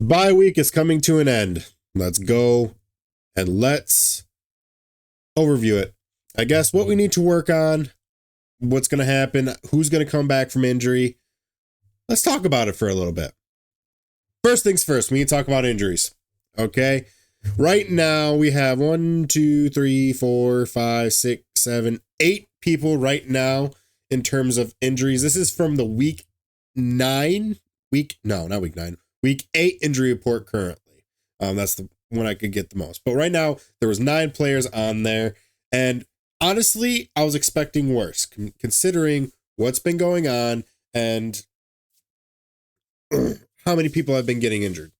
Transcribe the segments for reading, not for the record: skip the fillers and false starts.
Bye week is coming to an end. Let's go and let's overview it. I guess what we need to work on, what's going to happen, who's going to come back from injury. Let's talk about it for a little bit. First things first, we need to talk about injuries. Okay. Right now we have 1, 2, 3, 4, 5, 6, 7, 8 people right now in terms of injuries. This is from the week 8 injury report currently. That's the one I could get the most. But right now there was 9 players on there, and honestly, I was expecting worse considering what's been going on and how many people have been getting injured.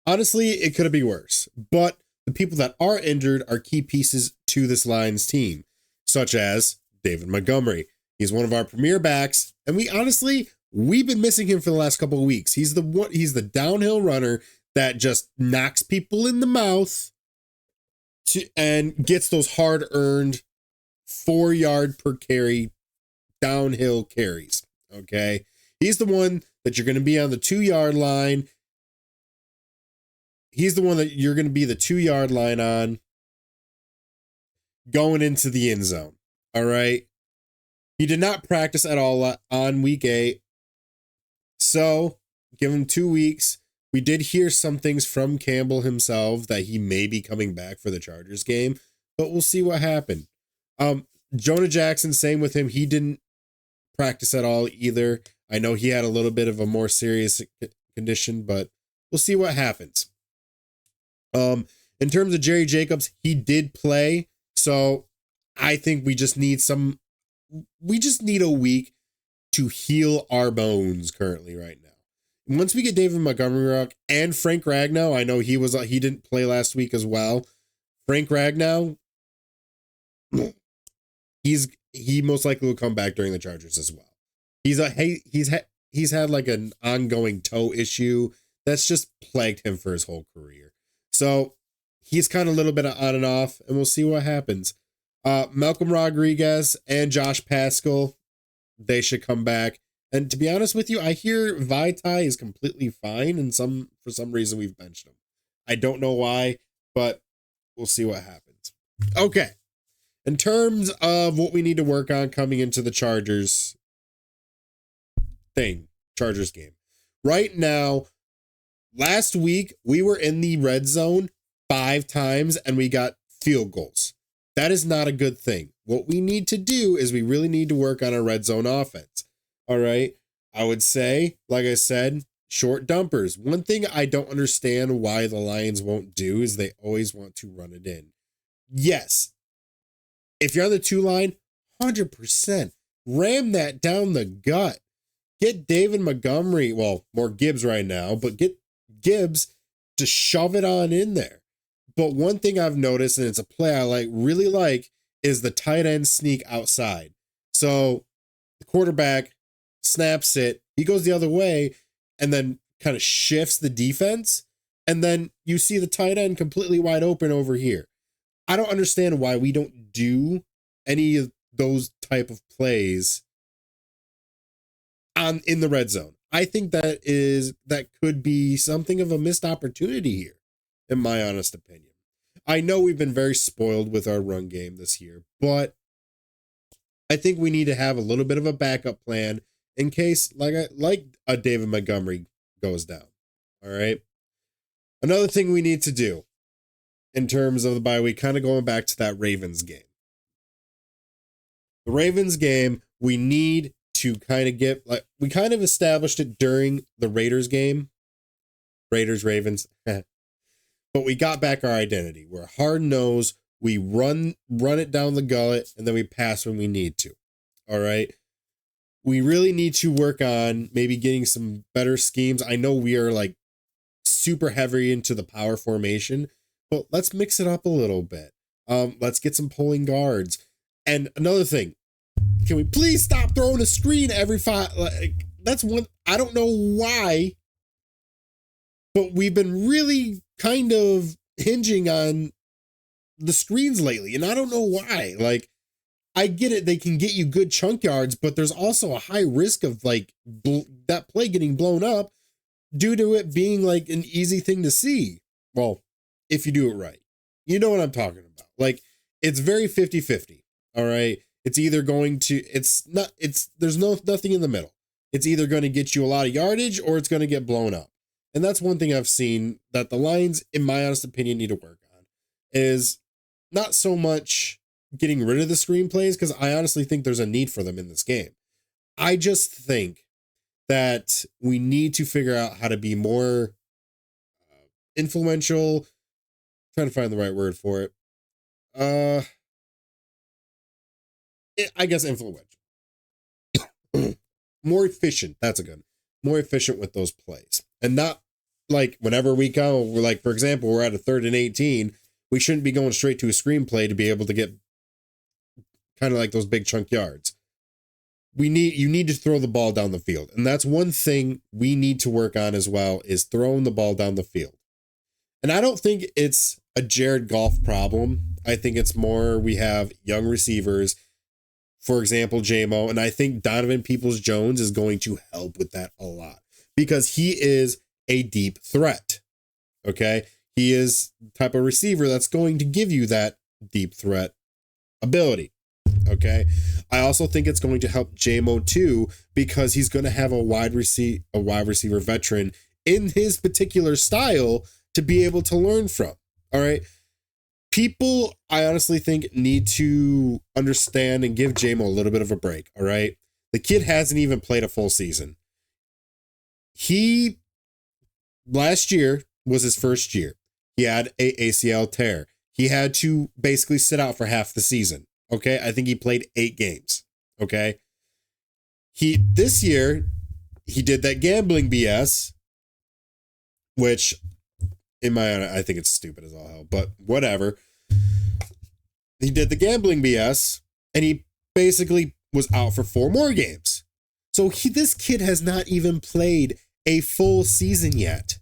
Honestly, it could have been worse, but the people that are injured are key pieces to this Lions team, such as David Montgomery. He's one of our premier backs, and we've been missing him for the last couple of weeks. He's the downhill runner that just knocks people in the mouth and gets those hard-earned 4-yard per carry downhill carries. Okay, he's the one that you're going to be on the 2-yard line. He's the one that you're going to be the 2-yard line on going into the end zone. All right. He did not practice at all on week 8. So give him 2 weeks. We did hear some things from Campbell himself that he may be coming back for the Chargers game, but we'll see what happened. Jonah Jackson, same with him. He didn't practice at all either. I know he had a little bit of a more serious condition, but we'll see what happens. In terms of Jerry Jacobs, he did play. So I think we just need a week to heal our bones currently right now. Once we get David Montgomery and Frank Ragnow, I know he didn't play last week as well. Frank Ragnow, he most likely will come back during the Chargers as well. He's had like an ongoing toe issue that's just plagued him for his whole career. So he's kind of a little bit on and off, and we'll see what happens. Malcolm Rodriguez and Josh Pascal, they should come back. And to be honest with you, I hear Vaitai is completely fine, and for some reason we've benched him. I don't know why, but we'll see what happens. Okay. In terms of what we need to work on coming into the Chargers game. Right now, last week, we were in the red zone 5 times and we got field goals. That is not a good thing. What we need to do is we really need to work on our red zone offense. All right. I would say, like I said, short dumpers. One thing I don't understand why the Lions won't do is they always want to run it in. Yes. If you're on the 2 line, 100%. Ram that down the gut. Get David Montgomery, well, more Gibbs right now, but get Gibbs to shove it on in there. But one thing I've noticed, and it's a play I really like, is the tight end sneak outside. So the quarterback snaps it, he goes the other way, and then kind of shifts the defense, and then you see the tight end completely wide open over here. I don't understand why we don't do any of those type of plays in the red zone. I think that could be something of a missed opportunity here, in my honest opinion. I know we've been very spoiled with our run game this year, but I think we need to have a little bit of a backup plan in case like a David Montgomery goes down. All right. Another thing we need to do in terms of the bye week, kind of going back to that Ravens game. The Ravens game, we need to kind of we kind of established it during the Raiders game. Ravens. But we got back our identity. We're hard-nosed. We run it down the gullet, and then we pass when we need to. All right. We really need to work on maybe getting some better schemes. I know we are like super heavy into the power formation, but let's mix it up a little bit. Let's get some pulling guards. And another thing, can we please stop throwing a screen every 5? That's one. I don't know why, but we've been really kind of hinging on the screens lately, and I don't know why. Like, I get it, they can get you good chunk yards, but there's also a high risk of that play getting blown up due to it being like an easy thing to see. Well, if you do it right, you know what I'm talking about. Like, it's very 50-50. All right. It's either going to, it's not, it's, there's nothing in the middle. It's either going to get you a lot of yardage or it's going to get blown up. And that's one thing I've seen that the Lions, in my honest opinion, need to work on is not so much getting rid of the screenplays, because I honestly think there's a need for them in this game. I just think that we need to figure out how to be more influential. Trying to find the right word for it. I guess influential. More efficient. That's a good. More efficient with those plays. And not like whenever we go, we're like, for example, we're at a 3rd and 18. We shouldn't be going straight to a screenplay to be able to get kind of like those big chunk yards. You need to throw the ball down the field. And that's one thing we need to work on as well, is throwing the ball down the field. And I don't think it's a Jared Goff problem. I think it's more we have young receivers, for example, JMO, and I think Donovan Peoples-Jones is going to help with that a lot because he is a deep threat. Okay. He is the type of receiver that's going to give you that deep threat ability. Okay. I also think it's going to help JMO too, because he's going to have a wide receiver veteran in his particular style to be able to learn from. All right. People, I honestly think, need to understand and give JMO a little bit of a break. All right. The kid hasn't even played a full season. Last year was his first year. He had a ACL tear. He had to basically sit out for half the season. Okay. I think he played 8 games. Okay. This year, he did that gambling BS, which in my own, I think it's stupid as all hell, but whatever. He did the gambling BS and he basically was out for 4 more games. So this kid has not even played a full season yet.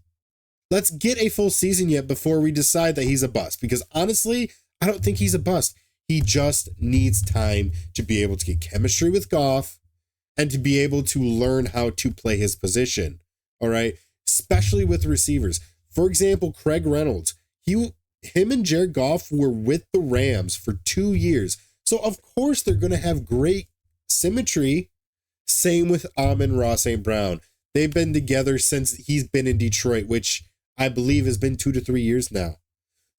Let's get a full season yet before we decide that he's a bust, because honestly, I don't think he's a bust. He just needs time to be able to get chemistry with Goff and to be able to learn how to play his position. All right. Especially with receivers. For example, Craig Reynolds, him and Jared Goff were with the Rams for 2 years. So of course they're going to have great symmetry. Same with Amon-Ra St. Brown. They've been together since he's been in Detroit, which I believe has been 2 to 3 years now.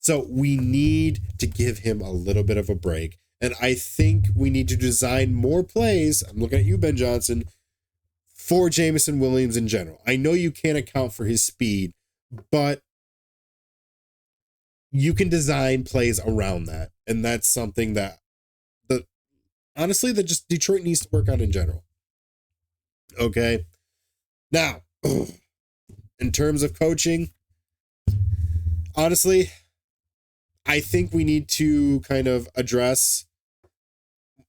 So we need to give him a little bit of a break. And I think we need to design more plays. I'm looking at you, Ben Johnson, for Jameson Williams in general. I know you can't account for his speed, but you can design plays around that. And that's something that honestly, that just Detroit needs to work on in general. Okay. Now, in terms of coaching, honestly, I think we need to kind of address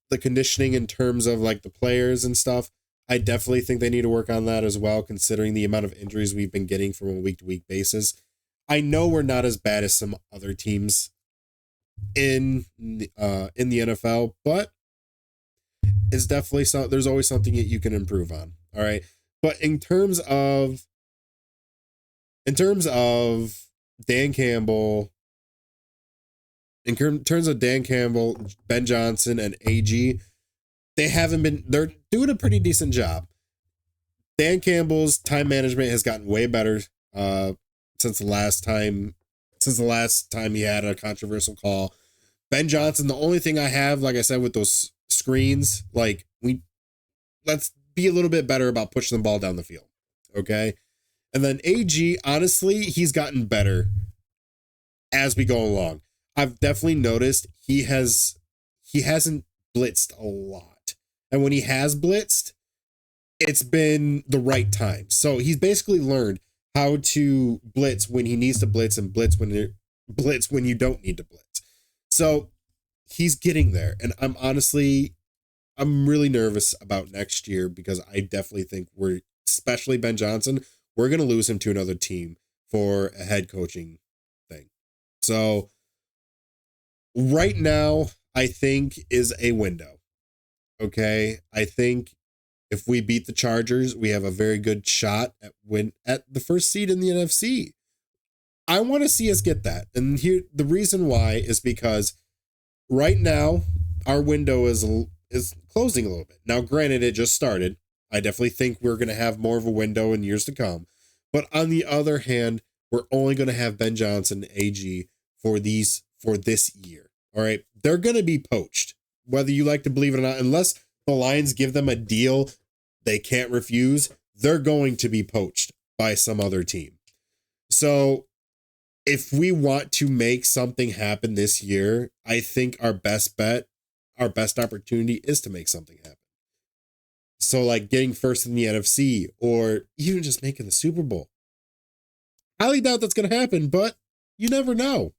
the conditioning in terms of like the players and stuff. I definitely think they need to work on that as well, considering the amount of injuries we've been getting from a week-to-week basis. I know we're not as bad as some other teams in the NFL, but it's definitely there's always something that you can improve on. All right. But in terms of Dan Campbell, Ben Johnson, and AG, they're doing a pretty decent job. Dan Campbell's time management has gotten way better since the last time he had a controversial call. Ben Johnson, the only thing I have, like I said, with those screens, like let's be a little bit better about pushing the ball down the field. Okay. And then AG, honestly, he's gotten better as we go along. I've definitely noticed he hasn't blitzed a lot. And when he has blitzed, it's been the right time. So he's basically learned how to blitz when he needs to blitz and blitz when you don't need to blitz. So he's getting there. And I'm really nervous about next year, because I definitely think especially Ben Johnson, we're going to lose him to another team for a head coaching thing. So right now, I think is a window. Okay. I think If we beat the Chargers, we have a very good shot at the first seed in the NFC. I want to see us get that. And here, the reason why is because right now our window is closing a little bit. Now, granted, it just started. I definitely think we're going to have more of a window in years to come. But on the other hand, we're only going to have Ben Johnson, AG, for this year. All right. They're going to be poached, whether you like to believe it or not. Unless the Lions give them a deal they can't refuse, they're going to be poached by some other team. So if we want to make something happen this year, I think our best bet, our best opportunity is to make something happen. So like getting first in the NFC or even just making the Super Bowl. I highly doubt that's going to happen, but you never know.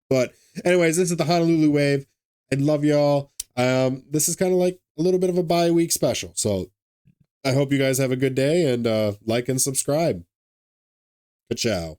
But anyways, this is the Honolulu Wave. I love y'all. This is kind of like a little bit of a bye week special. So I hope you guys have a good day and like and subscribe. Ciao.